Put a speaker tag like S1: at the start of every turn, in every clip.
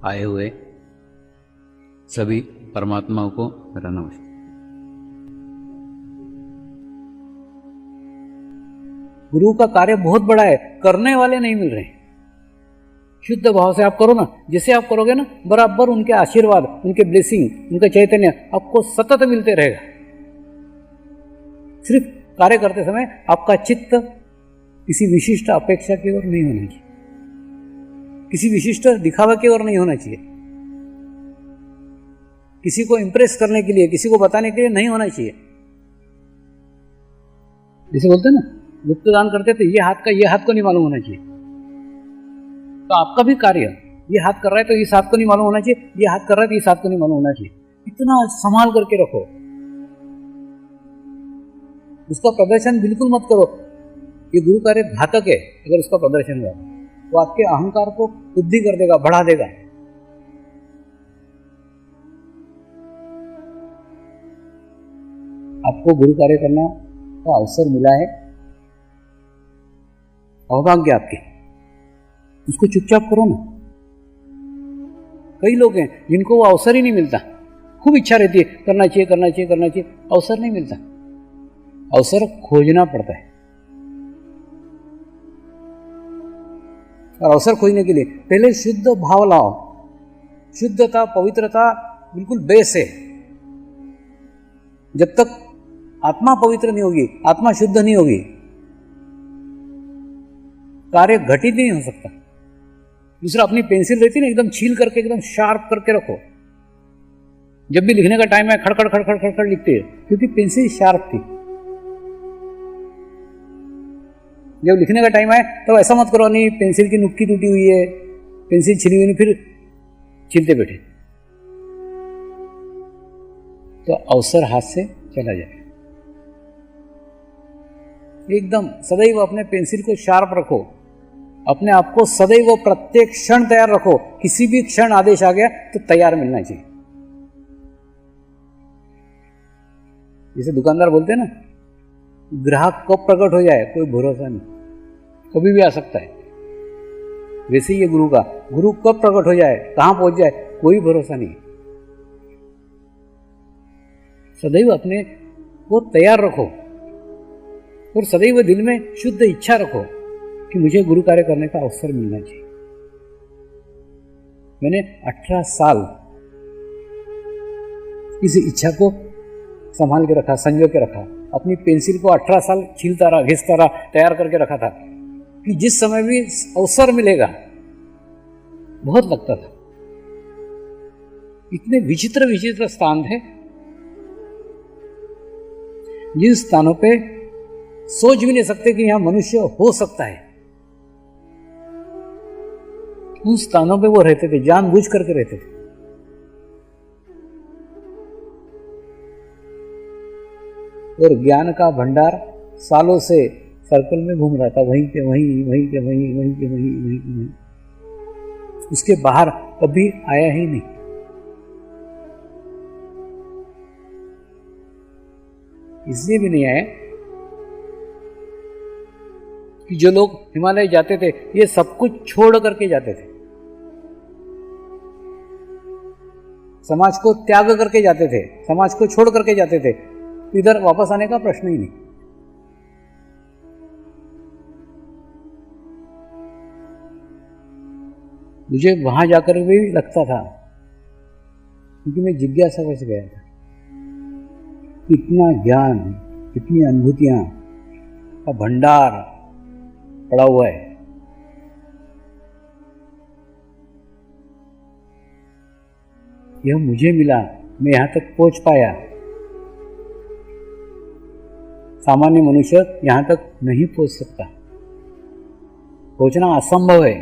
S1: आए हुए सभी परमात्माओं को मेरा नमस्कार।
S2: गुरु का कार्य बहुत बड़ा है, करने वाले नहीं मिल रहे। शुद्ध भाव से आप करो ना, जैसे आप करोगे ना, बराबर उनके आशीर्वाद, उनके ब्लेसिंग, उनका चैतन्य आपको सतत मिलते रहेगा। सिर्फ कार्य करते समय आपका चित्त किसी विशिष्ट अपेक्षा की ओर नहीं होना चाहिए, किसी विशिष्ट दिखावा की ओर नहीं होना चाहिए, किसी को इंप्रेस करने के लिए, किसी को बताने के लिए नहीं होना चाहिए। जैसे बोलते हैं ना, गुप्त दान करते थे, ये हाथ को नहीं मालूम होना चाहिए। तो आपका भी कार्य, ये हाथ कर रहा है तो इस हाथ को नहीं मालूम होना चाहिए, ये हाथ कर रहा है तो इस हाथ को नहीं मालूम होना चाहिए। इतना संभाल करके रखो, उसका प्रदर्शन बिल्कुल मत करो। ये गुरु कार्य घातक है। अगर उसका प्रदर्शन हुआ तो आपके अहंकार को बुद्धि कर देगा, बढ़ा देगा। आपको गुरु कार्य करना का अवसर मिला है, सौभाग्य आपके, उसको चुपचाप करो ना। कई लोग हैं जिनको वो अवसर ही नहीं मिलता, खूब इच्छा रहती है करना चाहिए करना चाहिए करना चाहिए, अवसर नहीं मिलता। अवसर खोजना पड़ता है। और अवसर खोजने के लिए पहले शुद्ध भाव लाओ। शुद्धता, पवित्रता बिल्कुल बेस है। जब तक आत्मा पवित्र नहीं होगी, आत्मा शुद्ध नहीं होगी, कार्य घटित नहीं हो सकता। दूसरा, अपनी पेंसिल रहती है ना, एकदम छील करके एकदम शार्प करके रखो। जब भी लिखने का टाइम है, खड़खड़ खड़खड़ खड़खड़ लिखते है, क्योंकि पेंसिल शार्प थी। जब लिखने का टाइम आए तो ऐसा मत करो, नहीं पेंसिल की नुक्की टूटी हुई है, पेंसिल छिली हुई नहीं, फिर छीलते बैठे तो अवसर हाथ से चला जाए। एकदम सदैव अपने पेंसिल को शार्प रखो, अपने आप को सदैव प्रत्येक क्षण तैयार रखो। किसी भी क्षण आदेश आ गया तो तैयार मिलना चाहिए। जैसे दुकानदार बोलते हैं ना, ग्राहक कब प्रकट हो जाए कोई भरोसा नहीं, कभी भी आ सकता है। वैसे ही ये गुरु कब प्रकट हो जाए, कहां पहुंच जाए, कोई भरोसा नहीं। सदैव अपने को तैयार रखो और सदैव दिल में शुद्ध इच्छा रखो कि मुझे गुरु कार्य करने का अवसर मिलना चाहिए। मैंने 18 साल इस इच्छा को संभाल के रखा, संजो के रखा। अपनी पेंसिल को 18 साल छीलता रहा, घिसता रहा, तैयार करके रखा था कि जिस समय भी अवसर मिलेगा। बहुत लगता था, इतने विचित्र विचित्र स्थान थे जिन स्थानों पे सोच भी नहीं सकते कि यहां मनुष्य हो सकता है। उन स्थानों पे वो रहते थे, जानबूझ करके रहते थे। और ज्ञान का भंडार सालों से सर्कल में घूम रहा था, वहीं के वहीं, वहीं के वहीं, वहीं के वहीं, वहीं के वहीं। उसके बाहर कभी आया ही नहीं। इसलिए भी नहीं आया कि जो लोग हिमालय जाते थे, ये सब कुछ छोड़ करके जाते थे, समाज को त्याग करके जाते थे, समाज को छोड़ करके जाते थे। इधर वापस आने का प्रश्न ही नहीं। मुझे वहां जाकर भी लगता था, क्योंकि मैं जिज्ञासा बच गया था। इतना ज्ञान, इतनी अनुभूतियां का भंडार पड़ा हुआ है। यह मुझे मिला, मैं यहां तक पहुंच पाया। सामान्य मनुष्य यहां तक नहीं पहुंच सकता, पहुंचना असंभव है।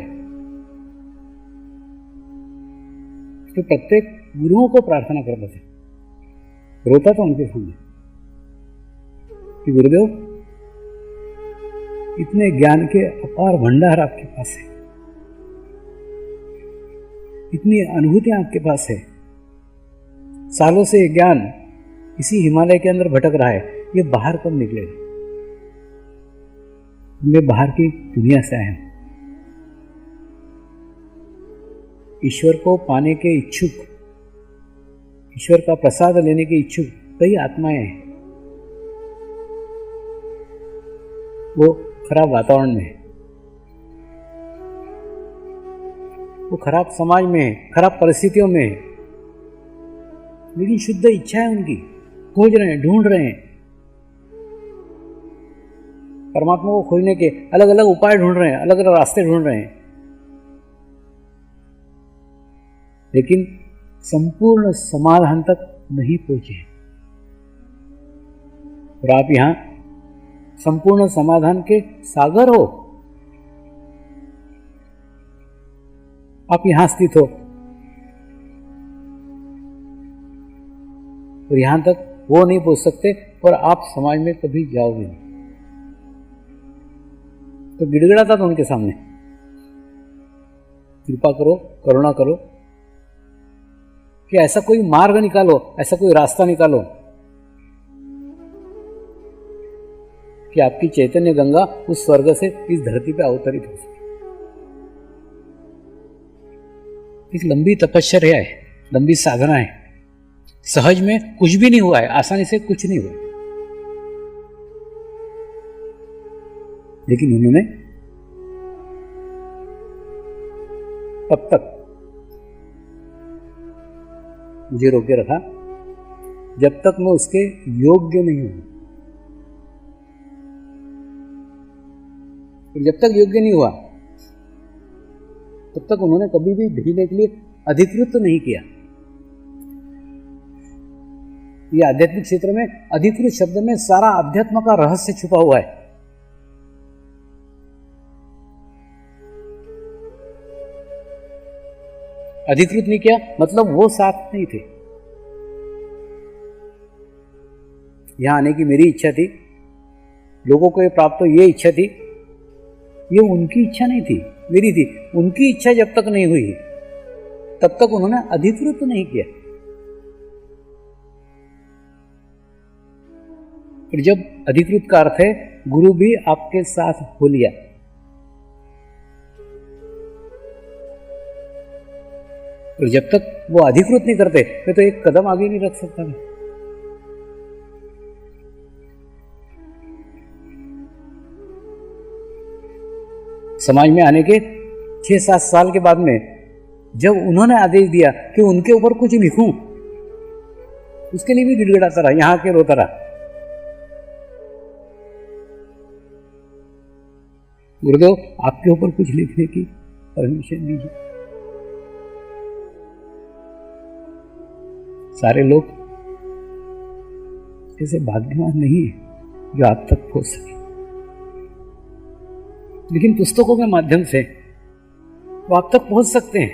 S2: तो प्रत्येक गुरुओं को प्रार्थना करता था, रोता था उनके सामने कि गुरुदेव, इतने ज्ञान के अपार भंडार आपके पास है, इतनी अनुभूतियां आपके पास है, सालों से ज्ञान इसी हिमालय के अंदर भटक रहा है, ये बाहर कब निकलेगा? मैं बाहर की दुनिया से आया हूं, ईश्वर को पाने के इच्छुक, ईश्वर का प्रसाद लेने के इच्छुक कई आत्माएं हैं। वो खराब वातावरण में है, वो खराब समाज में है, खराब परिस्थितियों में है, लेकिन शुद्ध इच्छा है उनकी, खोज रहे हैं, ढूंढ रहे हैं, परमात्मा को खोजने के अलग अलग उपाय ढूंढ रहे हैं, अलग अलग रास्ते ढूंढ रहे हैं, लेकिन संपूर्ण समाधान तक नहीं पहुंचे। और आप यहां संपूर्ण समाधान के सागर हो, आप यहां स्थित हो, और यहां तक वो नहीं पहुंच सकते और आप समाज में कभी जाओगे नहीं। तो गिड़गिड़ाता था उनके सामने, कृपा करो, करुणा करो कि ऐसा कोई मार्ग निकालो, ऐसा कोई रास्ता निकालो कि आपकी चैतन्य गंगा उस स्वर्ग से इस धरती पे अवतरित हो सके। एक लंबी तपश्चर्या है, लंबी साधना है, सहज में कुछ भी नहीं हुआ है, आसानी से कुछ नहीं हुआ, लेकिन उन्होंने तब तक मुझे रोके रखा जब तक मैं उसके योग्य नहीं हूं। जब तक योग्य नहीं हुआ तब तक उन्होंने कभी भी भेजने के लिए अधिकृत नहीं किया। ये आध्यात्मिक क्षेत्र में अधिकृत शब्द में सारा अध्यात्म का रहस्य छुपा हुआ है। अधिकृत नहीं किया मतलब वो साथ नहीं थे। यहां आने की मेरी इच्छा थी, लोगों को ये प्राप्त हो ये इच्छा थी, ये उनकी इच्छा नहीं थी, मेरी थी। उनकी इच्छा जब तक नहीं हुई तब तक उन्होंने अधिकृत नहीं किया। फिर जब अधिकृत का अर्थ है गुरु भी आपके साथ हो लिया, और जब तक वो अधिकृत नहीं करते मैं तो एक कदम आगे नहीं रख सकता मैं। समाज में आने के 6-7 साल के बाद में जब उन्होंने आदेश दिया कि उनके ऊपर कुछ लिखूं, उसके लिए भी गिड़गिड़ाता रहा, यहां के रोता रहा। गुरुदेव आपके ऊपर कुछ लिखने की परमिशन दीजिए। सारे लोग ऐसे भाग्यवान नहीं है जो आप तक पहुंच सके, लेकिन पुस्तकों के माध्यम से वो आप तक पहुंच सकते हैं।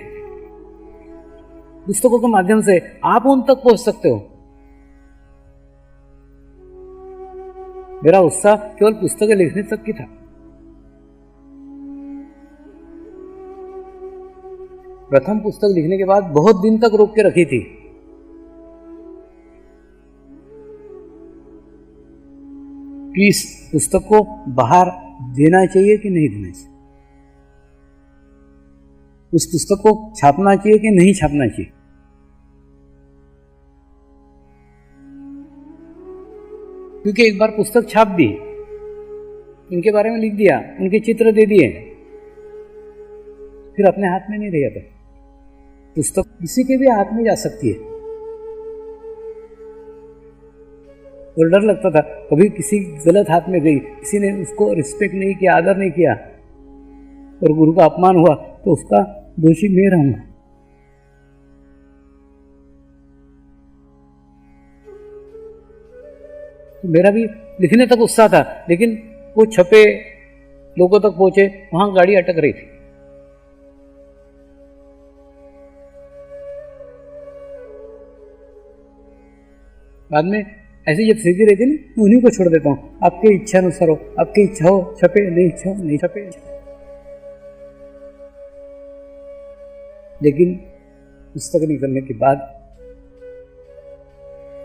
S2: पुस्तकों के माध्यम से आप उन तक पहुंच सकते हो। मेरा उत्साह केवल पुस्तकें लिखने तक की था। प्रथम पुस्तक लिखने के बाद बहुत दिन तक रोक के रखी थी कि इस पुस्तक को बाहर देना चाहिए कि नहीं देना चाहिए, उस पुस्तक को छापना चाहिए कि नहीं छापना चाहिए। क्योंकि एक बार पुस्तक छाप दी, उनके बारे में लिख दिया, उनके चित्र दे दिए, फिर अपने हाथ में नहीं रह जाता। पुस्तक किसी के भी हाथ में जा सकती है। और डर लगता था कभी किसी गलत हाथ में गई, किसी ने उसको रिस्पेक्ट नहीं किया, आदर नहीं किया और गुरु का अपमान हुआ तो उसका दोषी मैं रहूंगा। तो मेरा भी लिखने तक उत्साह था, लेकिन वो छपे, लोगों तक पहुंचे, वहां गाड़ी अटक रही थी। बाद में ऐसी जब स्थिति रहती है ना, उन्हीं को छोड़ देता हूं, आपकी इच्छा अनुसार हो, आपकी इच्छा हो छपे, नहीं इच्छा हो नहीं छपे। लेकिन पुस्तक निकलने के बाद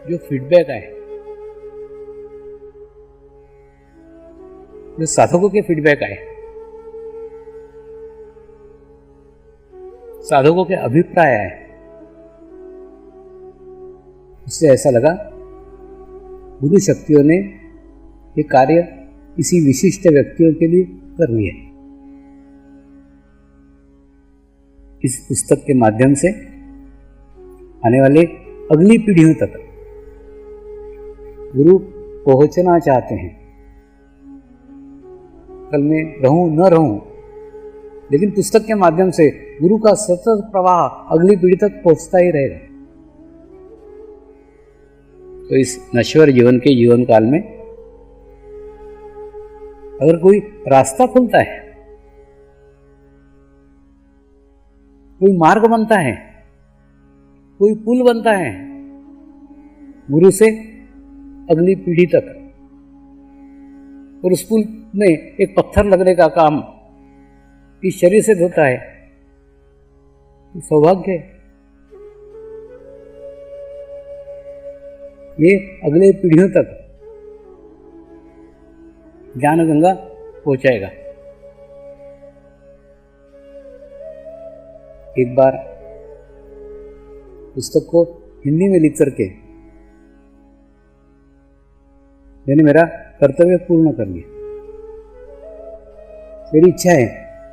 S2: जो फीडबैक आए, जो साधकों के फीडबैक आए, साधकों के अभिप्राय आए, उससे ऐसा लगा गुरु शक्तियों ने ये कार्य किसी विशिष्ट व्यक्तियों के लिए कर लिया। इस पुस्तक के माध्यम से आने वाले अगली पीढ़ियों तक गुरु पहुंचना चाहते हैं। कल मैं रहूं न रहूं, लेकिन पुस्तक के माध्यम से गुरु का सतत प्रवाह अगली पीढ़ी तक पहुंचता ही रहेगा। तो इस नश्वर जीवन के जीवन काल में अगर कोई रास्ता खुलता है, कोई मार्ग बनता है, कोई पुल बनता है गुरु से अगली पीढ़ी तक, और उस पुल में एक पत्थर लगने का काम इस शरीर से होता है, तो सौभाग्य है। ये अगले पीढ़ियों तक ज्ञान गंगा पहुंचाएगा। एक बार पुस्तक को हिंदी में लिख करके मैंने मेरा कर्तव्य पूर्ण कर लिया। मेरी इच्छा है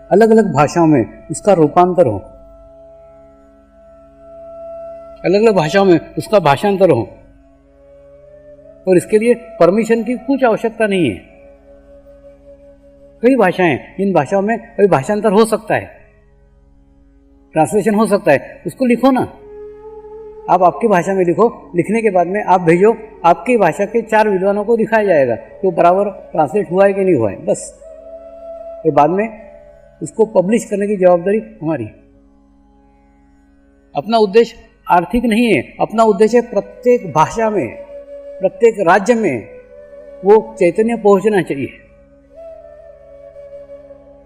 S2: अलग अलग भाषाओं में उसका रूपांतर हो, अलग अलग भाषाओं में उसका भाषांतर हो, और इसके लिए परमिशन की कुछ आवश्यकता नहीं है। कई भाषाएं, इन भाषाओं में कई भाषांतर हो सकता है, ट्रांसलेशन हो सकता है, उसको लिखो ना। आप आपकी भाषा में लिखो, लिखने के बाद में आप भेजो, आपकी भाषा के 4 विद्वानों को दिखाया जाएगा तो बराबर ट्रांसलेट हुआ है कि नहीं हुआ है, बस। और बाद में उसको पब्लिश करने की जवाबदारी हमारी। अपना उद्देश्य आर्थिक नहीं है, अपना उद्देश्य प्रत्येक भाषा में, प्रत्येक राज्य में वो चैतन्य पहुंचना चाहिए।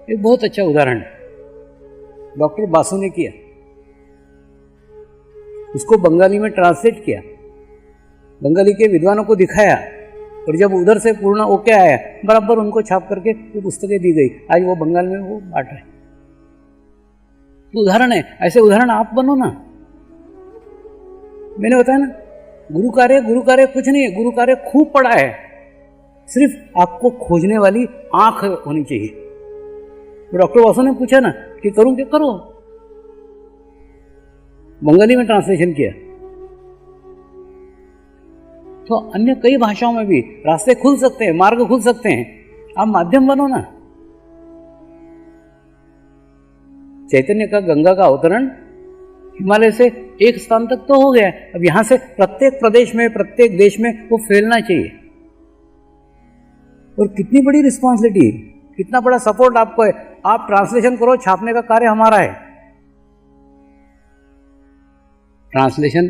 S2: एक बहुत अच्छा उदाहरण डॉक्टर बासु ने किया, उसको बंगाली में ट्रांसलेट किया, बंगाली के विद्वानों को दिखाया, और जब उधर से पूर्ण ओके आया बराबर उनको छाप करके वो पुस्तकें दी गई। आज वो बंगाल में वो बांट रहे। तो उदाहरण है, ऐसे उदाहरण आप बनो ना। मैंने बताया ना, गुरु कार्य कुछ नहीं है, गुरु कार्य खूब पड़ा है, सिर्फ आपको खोजने वाली आंख होनी चाहिए। तो डॉक्टर वासु ने पूछा ना कि करूं क्या, करो। बंगाली में ट्रांसलेशन किया, तो अन्य कई भाषाओं में भी रास्ते खुल सकते हैं, मार्ग खुल सकते हैं। आप माध्यम बनो ना। चैतन्य का गंगा का अवतरण हिमालय से एक स्थान तक तो हो गया, अब यहां से प्रत्येक प्रदेश में, प्रत्येक देश में वो फैलना चाहिए। और कितनी बड़ी रिस्पॉन्सिबिलिटी, कितना बड़ा सपोर्ट आपको है। आप ट्रांसलेशन करो, छापने का कार्य हमारा है। ट्रांसलेशन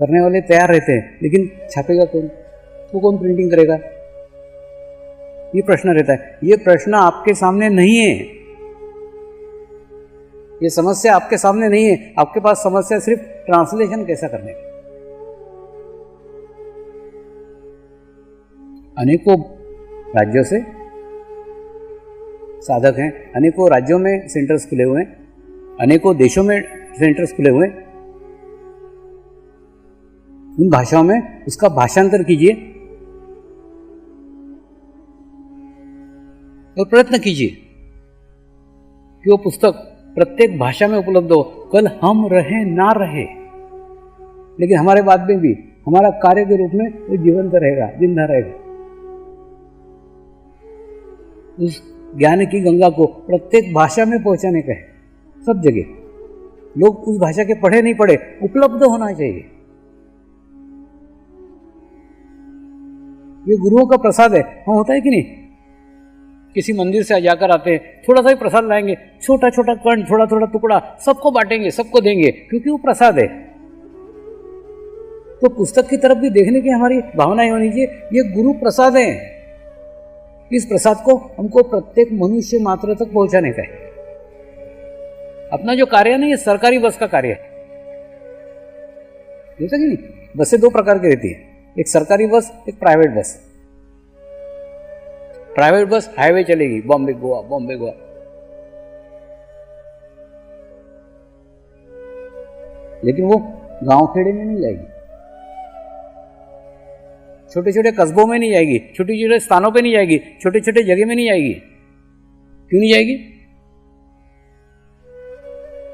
S2: करने वाले तैयार रहते हैं, लेकिन छापेगा कौन, वो कौन प्रिंटिंग करेगा, ये प्रश्न रहता है। ये प्रश्न आपके सामने नहीं है, ये समस्या आपके सामने नहीं है। आपके पास समस्या सिर्फ ट्रांसलेशन कैसा करने की। अनेकों राज्यों से साधक हैं, अनेकों राज्यों में सेंटर्स खुले हुए हैं, अनेकों देशों में सेंटर्स खुले हुए हैं। उन भाषाओं में उसका भाषांतर कीजिए और प्रयत्न कीजिए कि वो पुस्तक प्रत्येक भाषा में उपलब्ध हो। कल हम रहे ना रहे, लेकिन हमारे बाद में भी हमारा कार्य के रूप में वो जीवंत रहेगा, जिंदा रहेगा। उस ज्ञान की गंगा को प्रत्येक भाषा में पहुंचाने का है, सब जगह। लोग उस भाषा के पढ़े नहीं पढ़े, उपलब्ध होना चाहिए। ये गुरुओं का प्रसाद है। हाँ, होता है कि नहीं? किसी मंदिर से जाकर आते हैं, थोड़ा सा ही प्रसाद लाएंगे, छोटा छोटा कण, थोड़ा थोड़ा टुकड़ा, सबको बांटेंगे, सबको देंगे, क्योंकि वो प्रसाद है। तो पुस्तक की तरफ भी देखने की हमारी भावनाएं होनी चाहिए। ये गुरु प्रसाद है, इस प्रसाद को हमको प्रत्येक मनुष्य मात्र तक पहुंचाने का है। अपना जो कार्य है ना, ये सरकारी बस का कार्य है। कि नहीं, बसें 2 प्रकार की रहती है, एक सरकारी बस, एक private bus. Private bus highway चलेगी, बॉम्बे गोवा, बॉम्बे गोवा। लेकिन वो गांव खेड़े में नहीं जाएगी, छोटे छोटे कस्बों में नहीं जाएगी, छोटे छोटे स्थानों पे नहीं जाएगी, छोटे छोटे जगह में नहीं जाएगी। क्यों नहीं जाएगी?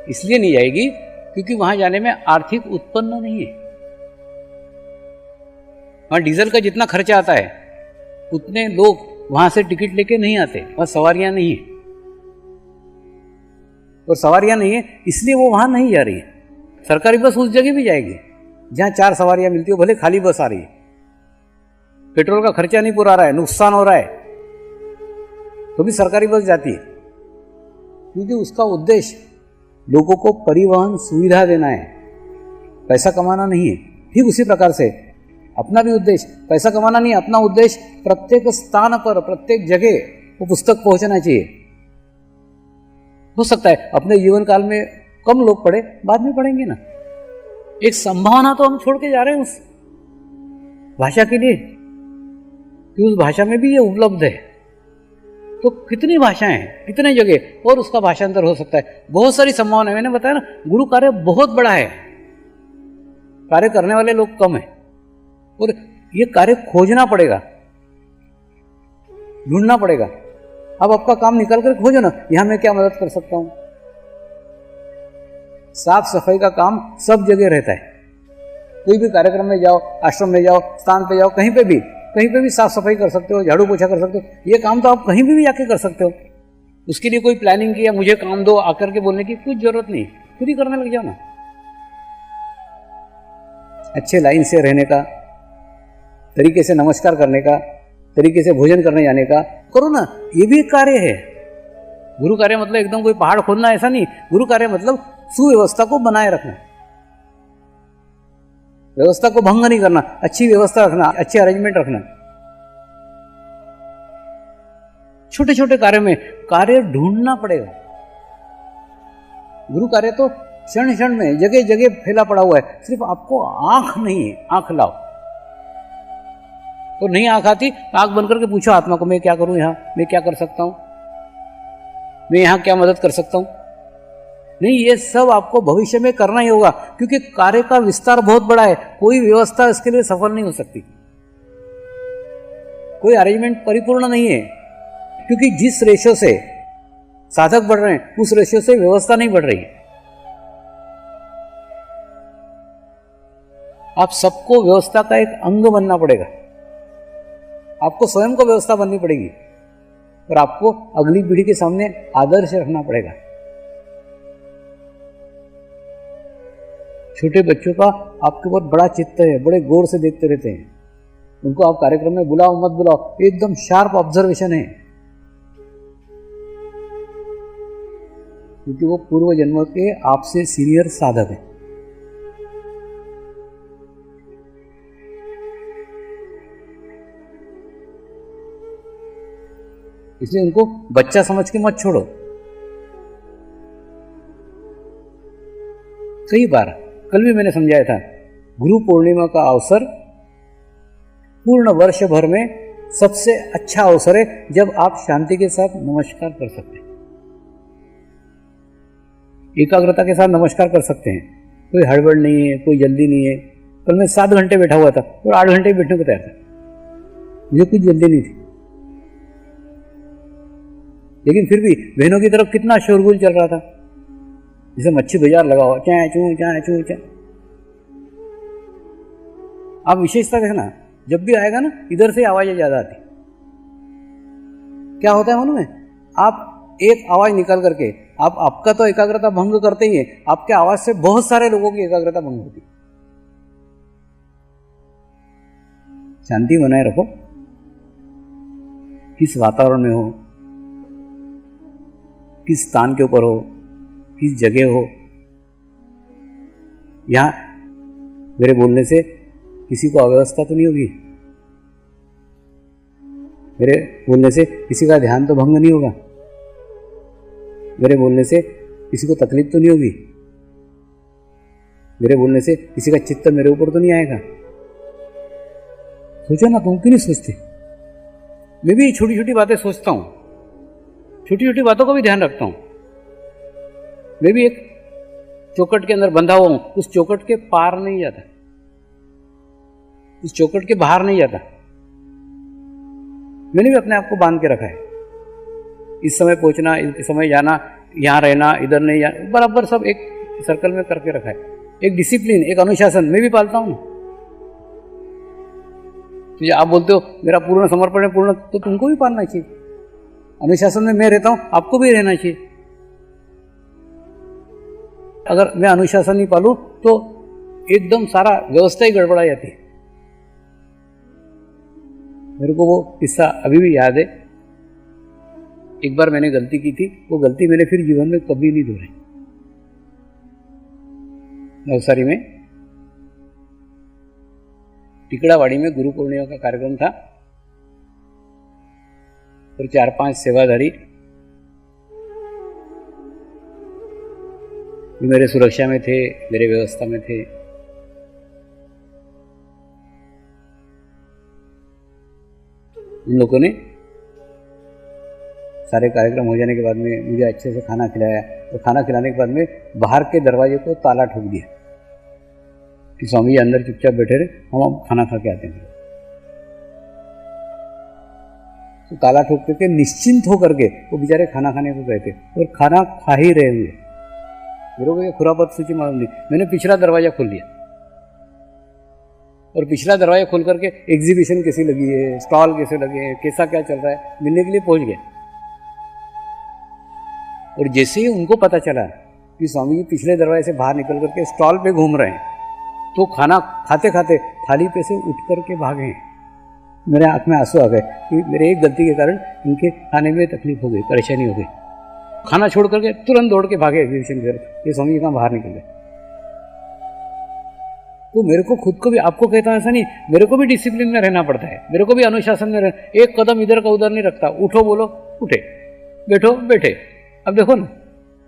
S2: इसलिए नहीं जाएगी क्योंकि वहां जाने में आर्थिक उत्पन्न नहीं है। वहां डीजल का जितना खर्चा आता है उतने लोग वहां से टिकट लेके नहीं आते, वहां सवारियां नहीं है, और सवारियां नहीं है इसलिए वो वहां नहीं जा रही है। सरकारी बस उस जगह भी जाएगी जहां 4 सवारियां मिलती हो, भले खाली बस आ रही है, पेट्रोल का खर्चा नहीं पूरा रहा है, नुकसान हो रहा है, तो भी सरकारी बस जाती है, क्योंकि उसका उद्देश्य लोगों को परिवहन सुविधा देना है, पैसा कमाना नहीं है। ठीक उसी प्रकार से अपना भी उद्देश्य पैसा कमाना नहीं है, अपना उद्देश्य प्रत्येक स्थान पर, प्रत्येक जगह वो पुस्तक पहुंचना चाहिए। हो सकता है अपने जीवन काल में कम लोग पढ़े, बाद में पढ़ेंगे ना। एक संभावना तो हम छोड़ के जा रहे हैं उस भाषा के लिए कि उस भाषा में भी ये उपलब्ध है। तो कितनी भाषाएं हैं, कितने जगह और उसका भाषांतर हो सकता है, बहुत सारी संभावना है। मैंने बताया ना, गुरु कार्य बहुत बड़ा है, कार्य करने वाले लोग कम है, और ये कार्य खोजना पड़ेगा, ढूंढना पड़ेगा। अब आपका काम निकल कर खोजो ना, यहां मैं क्या मदद कर सकता हूं। साफ सफाई का काम सब जगह रहता है, कोई भी कार्यक्रम में जाओ, आश्रम में जाओ, स्थान पे जाओ, कहीं पे भी साफ सफाई कर सकते हो, झाड़ू पोछा कर सकते हो। ये काम तो आप कहीं भी जाके कर सकते हो। उसके लिए कोई प्लानिंग किया, मुझे काम दो आकर के बोलने की कुछ जरूरत नहीं, खुद ही करने लग जाओ ना। अच्छे लाइन से रहने का, तरीके से नमस्कार करने का, तरीके से भोजन करने जाने का करो ना, ये भी एक कार्य है। गुरु कार्य मतलब एकदम कोई पहाड़ खोदना ऐसा नहीं। गुरु कार्य मतलब सुव्यवस्था को बनाए रखना, व्यवस्था को भंग नहीं करना, अच्छी व्यवस्था रखना, अच्छे अरेंजमेंट रखना। छोटे छोटे कार्य में कार्य ढूंढना पड़ेगा। गुरु कार्य तो क्षण क्षण में जगह जगह फैला पड़ा हुआ है, सिर्फ आपको आंख नहीं है, आंख लाओ। तो नहीं आंख आती, आंख बंद करके पूछो आत्मा को, मैं क्या करूं, यहां मैं क्या कर सकता हूं, मैं यहां क्या मदद कर सकता हूं। नहीं, ये सब आपको भविष्य में करना ही होगा, क्योंकि कार्य का विस्तार बहुत बड़ा है। कोई व्यवस्था इसके लिए सफल नहीं हो सकती, कोई अरेंजमेंट परिपूर्ण नहीं है, क्योंकि जिस रेशो से साधक बढ़ रहे हैं उस रेशो से व्यवस्था नहीं बढ़ रही। आप सबको व्यवस्था का एक अंग बनना पड़ेगा, आपको स्वयं को व्यवस्था बननी पड़ेगी, और आपको अगली पीढ़ी के सामने आदर्श रखना पड़ेगा। छोटे बच्चों का आपके ऊपर बड़ा चित्त है, बड़े गौर से देखते रहते हैं, उनको आप कार्यक्रम में बुलाओ मत बुलाओ, एकदम शार्प ऑब्जर्वेशन है, क्योंकि वो पूर्व जन्म के आपसे सीनियर साधक है। इसलिए उनको बच्चा समझ के मत छोड़ो। कई बार कल भी मैंने समझाया था, गुरु पूर्णिमा का अवसर पूर्ण वर्ष भर में सबसे अच्छा अवसर है, जब आप शांति के साथ नमस्कार कर सकते हैं, एकाग्रता के साथ नमस्कार कर सकते हैं। कोई हड़बड़ नहीं है, कोई जल्दी नहीं है। कल मैं 7 घंटे बैठा हुआ था और 8 घंटे बैठने को तैयार था, मुझे कुछ जल्दी नहीं थी, लेकिन फिर भी बहनों की तरफ कितना शोरगुल चल रहा था, जैसे मच्छी बाजार लगा हुआ, चाय चू चाय चू चाय। आप विशेषता देखना, जब भी आएगा ना इधर से आवाजें ज्यादा आती। क्या होता है मालूम है, आप एक आवाज निकाल करके आप आपका तो एकाग्रता भंग करते ही है, आपके आवाज से बहुत सारे लोगों की एकाग्रता भंग होती। शांति बनाए रखो, किस वातावरण में हो, किस स्थान के ऊपर हो, किस जगह हो। यहां मेरे बोलने से किसी को अव्यवस्था तो नहीं होगी, मेरे बोलने से किसी का ध्यान तो भंग नहीं होगा, मेरे बोलने से किसी को तकलीफ तो नहीं होगी, मेरे बोलने से किसी का चित्त मेरे ऊपर तो नहीं आएगा। सोचो ना, तुम क्यों नहीं सोचते? मैं भी छोटी छोटी बातें सोचता हूं, छोटी छोटी बातों का भी ध्यान रखता हूं। मैं भी एक चौखट के अंदर बंधा हुआ हूं, उस चौखट के पार नहीं जाता, उस चौखट के बाहर नहीं जाता। मैंने भी अपने आप को बांध के रखा है, इस समय पहुंचना, इस समय जाना, यहां रहना, इधर नहीं जाना, बराबर सब एक सर्कल में करके रखा है। एक डिसिप्लिन, एक अनुशासन मैं भी पालता हूं। तो आप बोलते हो मेरा पूर्ण समर्पण है, पूर्ण, तो तुमको भी पालना चाहिए। अनुशासन में मैं रहता हूं, आपको भी रहना चाहिए। अगर मैं अनुशासन नहीं पालूं तो एकदम सारा व्यवस्था ही गड़बड़ा जाती है। मेरे को वो किस्सा अभी भी याद है। एक बार मैंने गलती की थी, वो गलती मैंने फिर जीवन में कभी नहीं दोहराई। नवसारी में टिकड़ावाड़ी में गुरु पूर्णिमा का कार्यक्रम था और 4-5 सेवाधारी मेरे सुरक्षा में थे, मेरे व्यवस्था में थे। उन लोगों ने सारे कार्यक्रम हो जाने के बाद में मुझे अच्छे से खाना खिलाया और खाना खिलाने के बाद में बाहर के दरवाजे को ताला ठोक दिया कि स्वामी जी अंदर चुपचाप बैठे रहे, हम अब खाना खा के आते हैं। तो ताला ठोक करके निश्चिंत होकर के वो बेचारे खाना खाने को गए थे और खाना खा ही रहे हुए। मेरे को ये खुरापत सूची मालूम नहीं। मैंने पिछला दरवाजा खोल दिया और पिछला दरवाजा खोल करके एग्जीबिशन कैसी लगी है, स्टॉल कैसे लगे हैं, कैसा क्या चल रहा है, मिलने के लिए पहुंच गया। और जैसे ही उनको पता चला कि स्वामी जी पिछले दरवाजे से बाहर निकल करके स्टॉल पे घूम रहे हैं, तो खाना खाते खाते थाली पे से उठ करके भागे हैं। मेरे आंख में आंसू आ गए कि मेरे एक गलती के कारण इनके खाने में तकलीफ हो गई, परेशानी हो गई। खाना छोड़ करके तुरंत दौड़ के भागे एग्जीबिशन की तरफ, ये स्वामी जी कहाँ बाहर निकल गए। तो मेरे को खुद को भी, आपको कहता हूं ऐसा नहीं, मेरे को भी डिसिप्लिन में रहना पड़ता है, मेरे को भी अनुशासन में रहना। एक कदम इधर का उधर नहीं रखता। उठो बोलो उठे, बैठो बैठे। अब देखो ना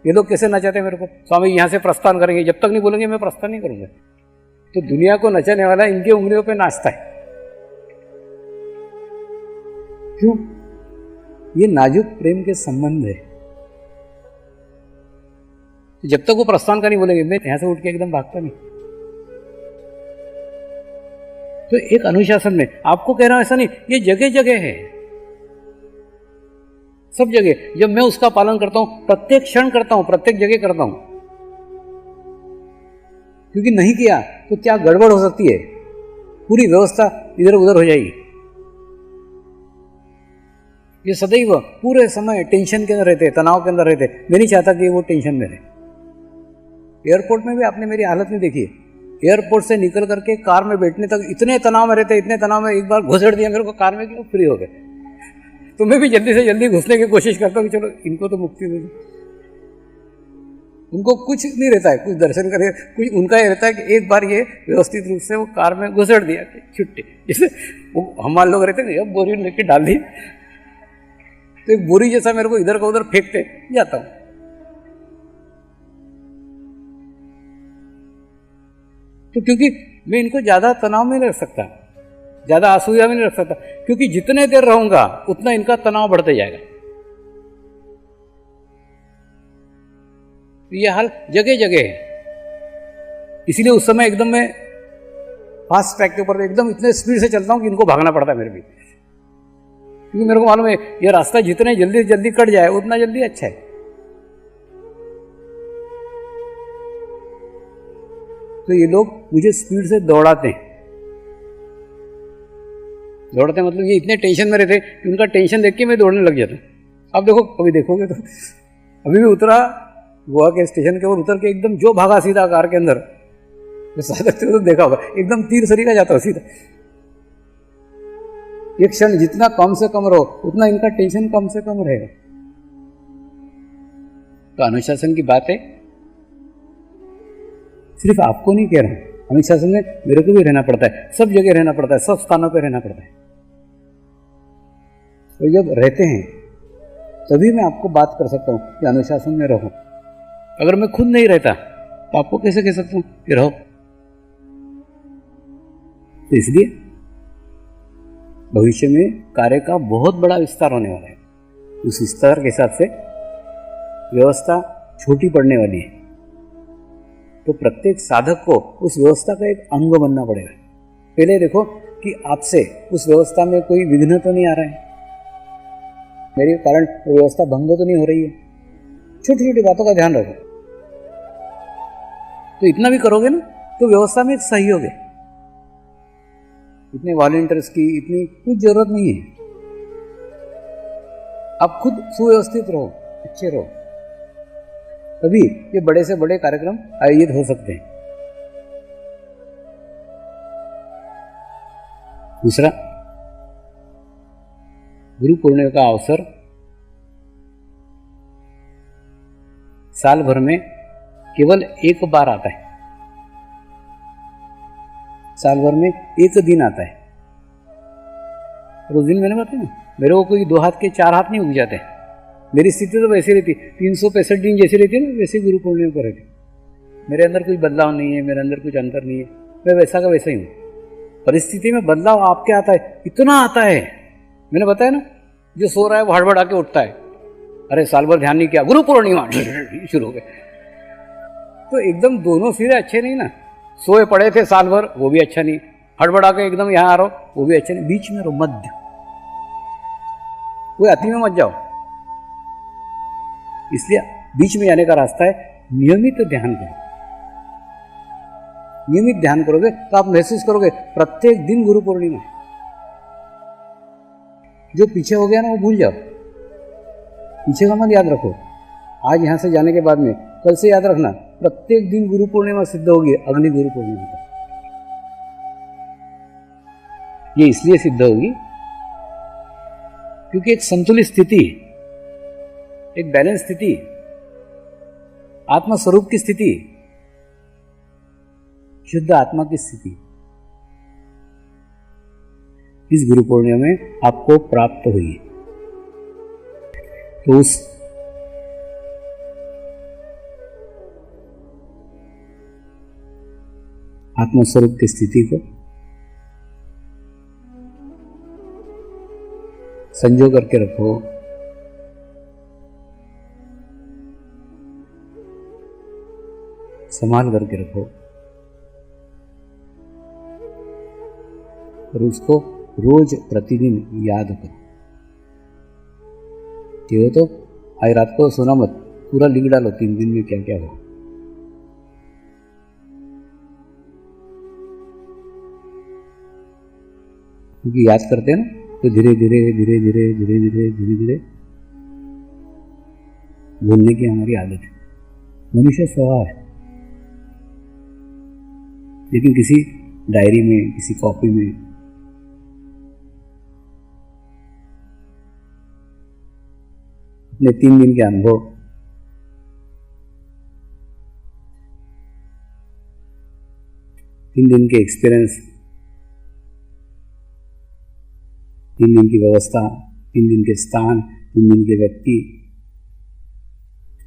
S2: ये लोग कैसे नचाते हैं मेरे को, स्वामी यहाँ से प्रस्थान करेंगे, जब तक नहीं बोलेंगे मैं प्रस्थान नहीं करूंगा। तो दुनिया को नचाने वाला इनकी उंगलियों पे नाचता है। क्यों? ये नाजुक प्रेम के संबंध है। जब तक वो प्रस्थान का नहीं बोलेंगे मैं यहां से उठ के एकदम भागता नहीं। तो एक अनुशासन में आपको कह रहा हूं ऐसा नहीं, ये जगह जगह है, सब जगह। जब मैं उसका पालन करता हूं, प्रत्येक क्षण करता हूं, प्रत्येक जगह करता हूं, क्योंकि नहीं किया तो क्या गड़बड़ हो सकती है, पूरी व्यवस्था इधर उधर हो जाएगी। ये सदैव पूरे समय टेंशन के अंदर रहते, तनाव के अंदर रहते। मैं नहीं चाहता कि वो टेंशन में रहे। एयरपोर्ट में भी आपने मेरी हालत नहीं देखी है। एयरपोर्ट से निकल करके कार में बैठने तक इतने तनाव में रहते, इतने तनाव में, एक बार घुसेड़ दिया मेरे को कार में कि वो फ्री हो गए। तो मैं भी जल्दी से जल्दी घुसने की कोशिश करता हूँ कि चलो इनको तो मुक्ति दे दो। उनको कुछ नहीं रहता है, कुछ दर्शन करे, कुछ उनका ये रहता है कि एक बार ये व्यवस्थित रूप से वो कार में घुसेड़ दिया, छुट्टी। जैसे हमारे लोग रहते हैं, बोरी लेके डाल दी तो एक बोरी जैसा मेरे को इधर का उधर फेंकते जाता हूं। तो क्योंकि मैं इनको ज्यादा तनाव में नहीं रख सकता, ज्यादा असुविधा में नहीं रख सकता, क्योंकि जितने देर रहूंगा उतना इनका तनाव बढ़ते जाएगा। यह हाल जगह जगह है। इसलिए उस समय एकदम मैं फास्ट ट्रैक के ऊपर एकदम इतने स्पीड से चलता हूं कि इनको भागना पड़ता है मेरे भी, क्योंकि मेरे को मालूम है यह रास्ता जितने जल्दी जल्दी कट जाए उतना जल्दी अच्छा है। तो ये लोग मुझे स्पीड से दौड़ाते हैं, मतलब ये इतने टेंशन में रहते कि उनका टेंशन देख के मैं दौड़ने लग जाता हूँ। अब देखो, कभी देखोगे तो अभी भी उतरा गोवा के स्टेशन के ऊपर, उतर के एकदम जो भागा सीधा कार के अंदर, साधक तो देखा होगा, एकदम तीर सरीका जाता हो सीधा। एक क्षण जितना कम से कम रहो उतना इनका टेंशन कम से कम रहेगा। तो अनुशासन की बात है, सिर्फ आपको नहीं कह रहा हूं, अनुशासन में मेरे को भी रहना पड़ता है, सब जगह रहना पड़ता है, सब स्थानों पर रहना पड़ता है। तो जब रहते हैं तभी मैं आपको बात कर सकता हूं कि अनुशासन में रहो। अगर मैं खुद नहीं रहता तो आपको कैसे कह सकता हूं कि रहो। तो इसलिए भविष्य में कार्य का बहुत बड़ा विस्तार होने वाला है। उस विस्तार के हिसाब से व्यवस्था छोटी पड़ने वाली है। तो प्रत्येक साधक को उस व्यवस्था का एक अंग बनना पड़ेगा। पहले देखो कि आपसे उस व्यवस्था में कोई विघ्न तो नहीं आ रहा है, मेरे कारण व्यवस्था भंग तो नहीं हो रही है। छोटी छोटी बातों का ध्यान रखो, तो इतना भी करोगे ना तो व्यवस्था में एक सहयोग है। इतने वॉलंटियर्स की इतनी कुछ जरूरत नहीं है। आप खुद सुव्यवस्थित रहो, अच्छे रहो, तभी ये बड़े से बड़े कार्यक्रम आयोजित हो सकते हैं। दूसरा, गुरु पूर्णिमा का अवसर साल भर में केवल एक बार आता है, साल भर में एक दिन आता है। और उस दिन मैंने बताया ना, मेरे को कोई 2 हाथ के 4 हाथ नहीं उग जाते। मेरी स्थिति तो वैसी रहती, 365 दिन जैसी रहती है ना, वैसे गुरु पूर्णिमा पर रहती। मेरे अंदर कोई बदलाव नहीं है, मेरे अंदर कुछ अंतर नहीं है, मैं वैसा का वैसा ही हूँ। परिस्थिति में बदलाव आपके आता है, इतना आता है। मैंने बताया ना, जो सो रहा है वो हड़बड़ा के उठता है, अरे साल भर ध्यान नहीं किया, गुरु पूर्णिमा शुरू हो गए। तो एकदम दोनों सिरे अच्छे नहीं ना। सोए पड़े थे साल भर, वो भी अच्छा नहीं, हड़बड़ा के एकदम यहाँ आ रहा हो, वो भी अच्छा नहीं। बीच में रहो, मध्य, कोई अति में मत जाओ। इसलिए बीच में आने का रास्ता है नियमित ध्यान करो। नियमित ध्यान करोगे तो आप महसूस करोगे प्रत्येक दिन गुरु पूर्णिमा है। जो पीछे हो गया ना वो भूल जाओ, पीछे का मत याद रखो। आज यहां से जाने के बाद में कल से याद रखना, प्रत्येक दिन गुरु पूर्णिमा सिद्ध होगी, अगली गुरु पूर्णिमा तक। ये इसलिए सिद्ध होगी क्योंकि एक संतुलित स्थिति, एक बैलेंस स्थिति, आत्मा स्वरूप की स्थिति, शुद्ध आत्मा की स्थिति इस गुरु पूर्णिमा में आपको प्राप्त हुई है। तो उस आत्मस्वरूप की स्थिति को संजो करके रखो। संभाल करके रखो और उसको रोज प्रतिदिन याद करो। ये तो आज रात को सोना मत, पूरा लिख डालो 3 दिन में क्या क्या हो। क्योंकि याद करते हैं ना तो धीरे धीरे धीरे धीरे धीरे धीरे धीरे धीरे भूलने की हमारी आदत है, मनुष्य स्वभाव है। लेकिन किसी डायरी में, किसी कॉपी में अपने 3 दिन के अनुभव, 3 दिन के एक्सपीरियंस, 3 दिन की व्यवस्था, 3 दिन के स्थान, 3 दिन के व्यक्ति,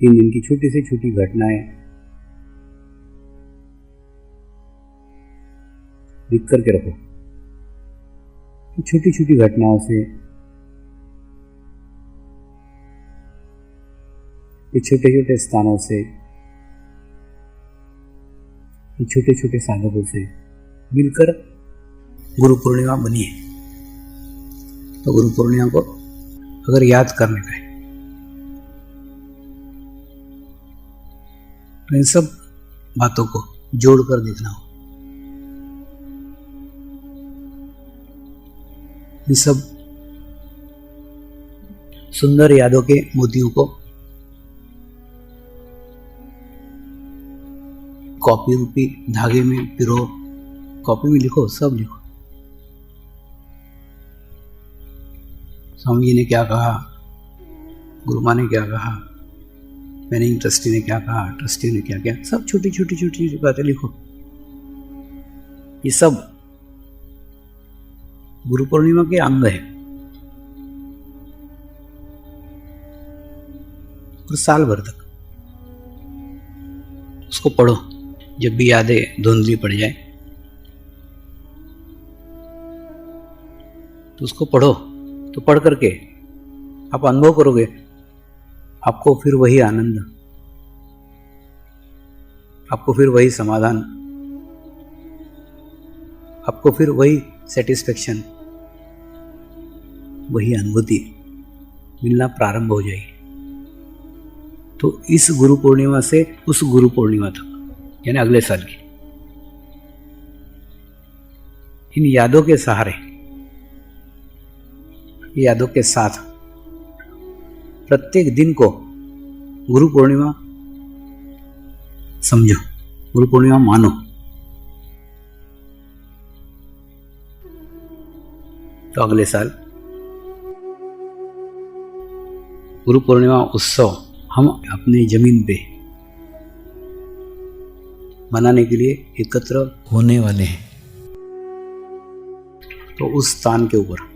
S2: 3 दिन की छोटी से छोटी घटनाएं लिख करके रखो। छोटी छोटी घटनाओं से, ये छोटे छोटे स्थानों से, ये छोटे छोटे साधकों से मिलकर गुरु पूर्णिमा बनी है। तो गुरु पूर्णिमा को अगर याद करने का है तो इन सब बातों को जोड़कर देखना हो, इन सब सुंदर यादों के मोतियों को कॉपी रूपी धागे में पिरो, कॉपी में लिखो, सब लिखो। स्वामी जी ने क्या कहा, गुरुमा ने क्या कहा, मैनेजिंग ट्रस्टी ने क्या कहा, ट्रस्टी ने क्या किया, सब छोटी छोटी छोटी छोटी बातें लिखो। ये सब गुरु पूर्णिमा के अंग है। और साल भर तक उसको पढ़ो। जब भी यादें धुंधली पड़ जाए तो उसको पढ़ो। तो पढ़ करके आप अनुभव करोगे, आपको फिर वही आनंद, आपको फिर वही समाधान, आपको फिर वही सेटिस्फेक्शन, वही अनुभूति मिलना प्रारंभ हो जाएगी। तो इस गुरु पूर्णिमा से उस गुरु पूर्णिमा तक, यानी अगले साल की, इन यादों के सहारे, यादों के साथ प्रत्येक दिन को गुरु पूर्णिमा समझो, गुरु पूर्णिमा मानो। तो अगले साल गुरु पूर्णिमा उत्सव हम अपनी जमीन पे मनाने के लिए एकत्र होने वाले हैं। तो उस स्थान के ऊपर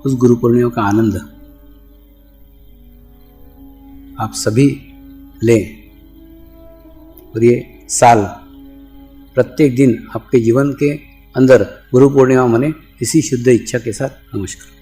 S2: उस गुरु पूर्णिमा का आनंद आप सभी लें, और ये साल प्रत्येक दिन आपके जीवन के अंदर गुरु पूर्णिमा मने, इसी शुद्ध इच्छा के साथ। नमस्कार।